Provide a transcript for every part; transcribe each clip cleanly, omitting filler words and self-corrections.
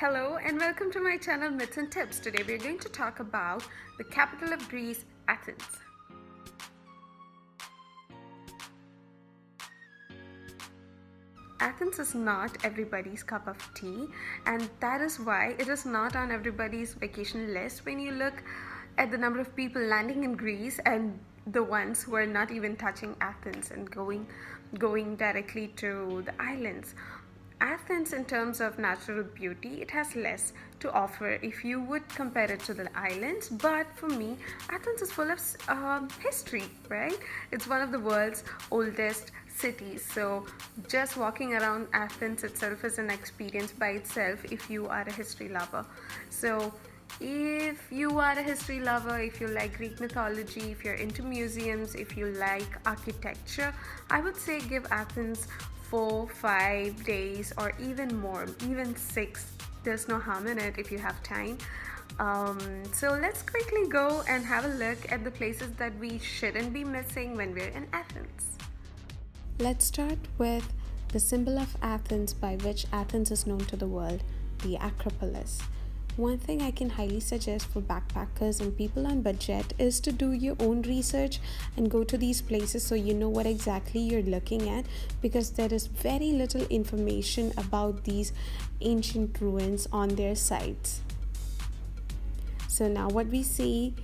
Hello and welcome to my channel Myths and Tips. Today we are going to talk about the capital of Greece, Athens. Athens is not everybody's cup of tea, and that is why it is not on everybody's vacation list when you look at the number of people landing in Greece and the ones who are not even touching Athens and going directly to the islands. Athens, in terms of natural beauty, it has less to offer if you would compare it to the islands. But for me, Athens is full of history, right? It's one of the world's oldest cities. So just walking around Athens itself is an experience by itself if you are a history lover. So if you are a history lover, if you like Greek mythology, if you're into museums, if you like architecture, I would say give Athens 4-5 days or even more, even 6. There's no harm in it if you have time. So let's quickly go and have a look at the places that we shouldn't be missing when we're in Athens. Let's start with the symbol of Athens by which Athens is known to the world, the Acropolis. One thing I can highly suggest for backpackers and people on budget is to do your own research and go to these places so you know what exactly you're looking at, because there is very little information about these ancient ruins on their sites. So now what we see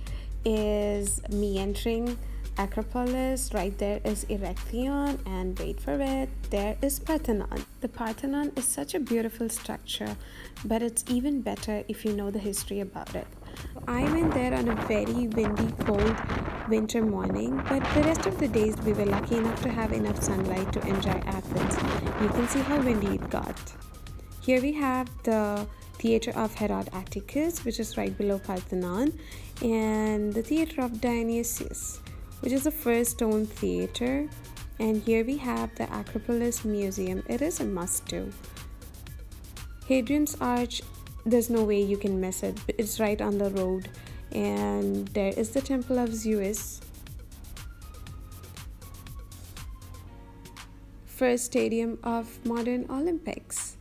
is me entering Acropolis. Right there is Erechtheion, and wait for it, there is Parthenon. The Parthenon is such a beautiful structure, but it's even better if you know the history about it. I went there on a very windy, cold winter morning, but the rest of the days we were lucky enough to have enough sunlight to enjoy Athens. You can see how windy it got. Here we have the Theatre of Herod Atticus, which is right below Parthenon, and the Theatre of Dionysius, which is the first stone theater. And here we have the Acropolis Museum. It is a must-do. Hadrian's Arch, there's no way you can miss it. It's right on the road. And there is the Temple of Zeus, first stadium of modern Olympics.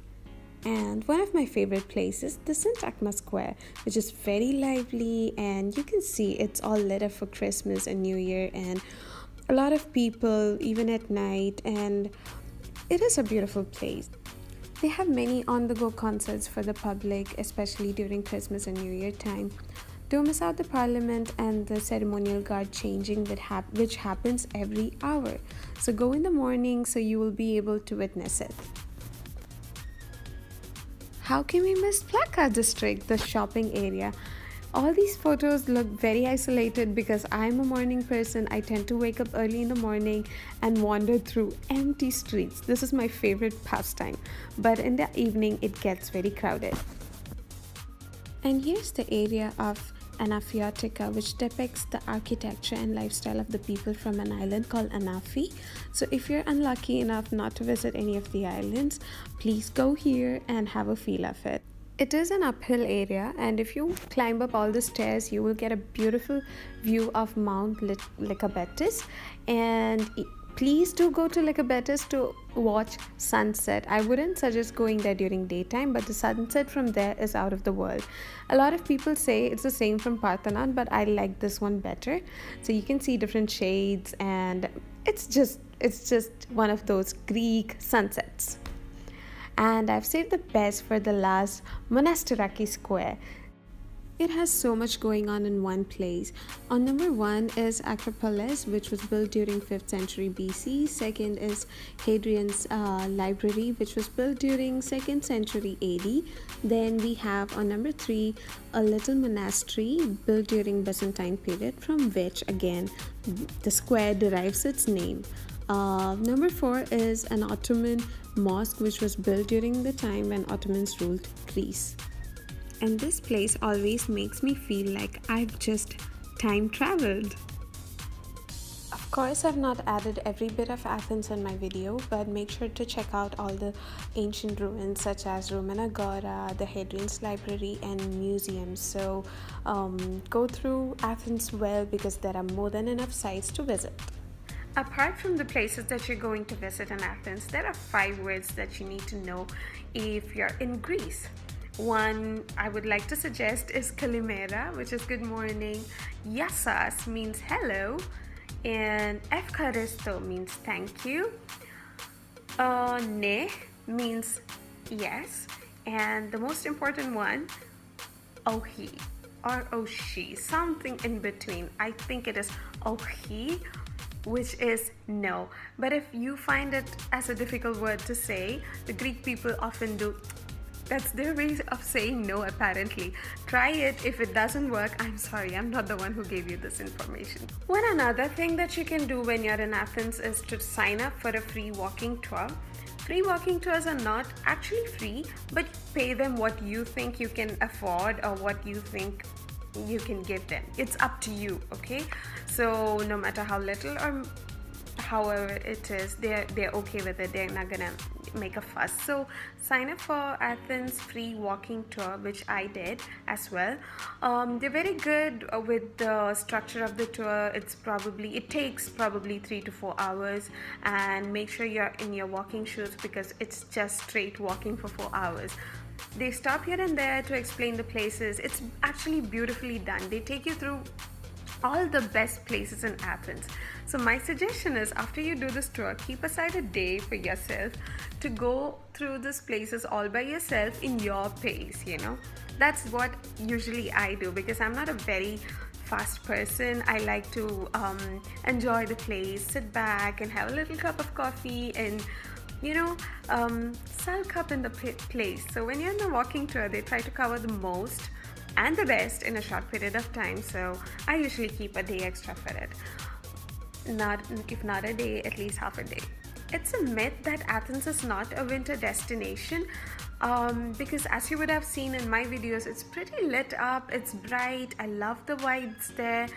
And one of my favorite places, the Syntagma Square, which is very lively, and you can see it's all lit up for Christmas and New Year, and a lot of people even at night, and it is a beautiful place. They have many on-the-go concerts for the public, especially during Christmas and New Year time. Don't miss out the Parliament and the ceremonial guard changing which happens every hour. So go in the morning so you will be able to witness it. How can we miss Plaka District, the shopping area? All these photos look very isolated because I'm a morning person. I tend to wake up early in the morning and wander through empty streets. This is my favorite pastime. But in the evening, it gets very crowded. And here's the area of Anaphiautica, which depicts the architecture and lifestyle of the people from an island called Anafi. So if you're unlucky enough not to visit any of the islands, please go here and have a feel of it. It is an uphill area, and if you climb up all the stairs, you will get a beautiful view of Mount Lycabettus. And please do go to Lycabettus to watch sunset. I wouldn't suggest going there during daytime, but the sunset from there is out of the world. A lot of people say it's the same from Parthenon, but I like this one better. So you can see different shades, and it's just one of those Greek sunsets. And I've saved the best for the last, Monastiraki Square. It has so much going on in one place. On number 1 is Acropolis, which was built during 5th century BC. Second is Hadrian's library, which was built during 2nd century AD. Then we have on number 3 a little monastery built during Byzantine period, from which again the square derives its name. Number 4 is an Ottoman mosque, which was built during the time when Ottomans ruled Greece. And this place always makes me feel like I've just time traveled. Of course, I've not added every bit of Athens in my video, but make sure to check out all the ancient ruins such as Roman Agora, the Hadrian's Library, and museums. So go through Athens well, because there are more than enough sites to visit. Apart from the places that you're going to visit in Athens, there are 5 words that you need to know if you're in Greece. One I would like to suggest is Kalimera, which is good morning. Yasas means hello, and Efkaristo means thank you. Ne means yes, and the most important one, Ohi or Oshi, something in between. I think it is Ohi, which is no. But if you find it as a difficult word to say, the Greek people often do. That's their way of saying no, apparently. Try it. If it doesn't work, I'm sorry, I'm not the one who gave you this information. One another thing that you can do when you're in Athens is to sign up for a free walking tour. Free walking tours are not actually free, but pay them what you think you can afford or what you think you can give them. It's up to you, okay? So no matter how little or however it is, they're okay with it. They're not gonna make a fuss. So sign up for Athens free walking tour, which I did as well. They're very good with the structure of the tour. It takes probably 3 to 4 hours, and make sure you're in your walking shoes because it's just straight walking for 4 hours. They stop here and there to explain the places. It's actually beautifully done. They take you through all the best places in Athens. So my suggestion is, after you do this tour, keep aside a day for yourself to go through these places all by yourself in your pace, That's what usually I do because I'm not a very fast person. I like to enjoy the place, sit back and have a little cup of coffee and sulk up in the place. So when you're on a walking tour, they try to cover the most and the best in a short period of time. So I usually keep a day extra for it. If not a day, at least half a day. It's a myth that Athens is not a winter destination because as you would have seen in my videos, it's pretty lit up, it's bright, I love the vibes there.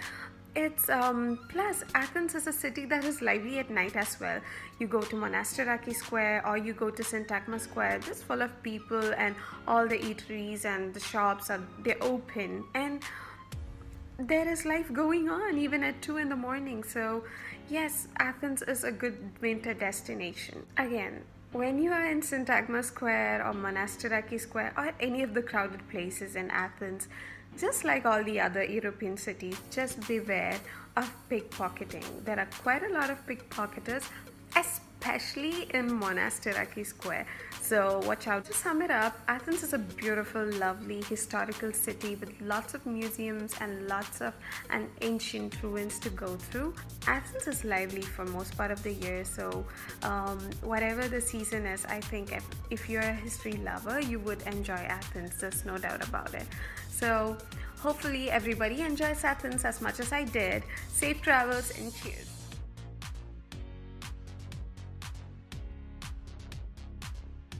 It's plus Athens is a city that is lively at night as well. You go to Monastiraki Square or you go to Syntagma Square, just full of people, and all the eateries and the shops they're open, and there is life going on even at 2 in the morning. So yes, Athens is a good winter destination. Again, when you are in Syntagma Square or Monastiraki Square or any of the crowded places in Athens, just like all the other European cities, just beware of pickpocketing. There are quite a lot of pickpocketers, especially in Monastiraki Square. So watch out. To sum it up, Athens is a beautiful, lovely, historical city with lots of museums and lots of ancient ruins to go through. Athens is lively for most part of the year, so whatever the season is, I think if you're a history lover, you would enjoy Athens. There's no doubt about it. So hopefully everybody enjoys Athens as much as I did. Safe travels and cheers.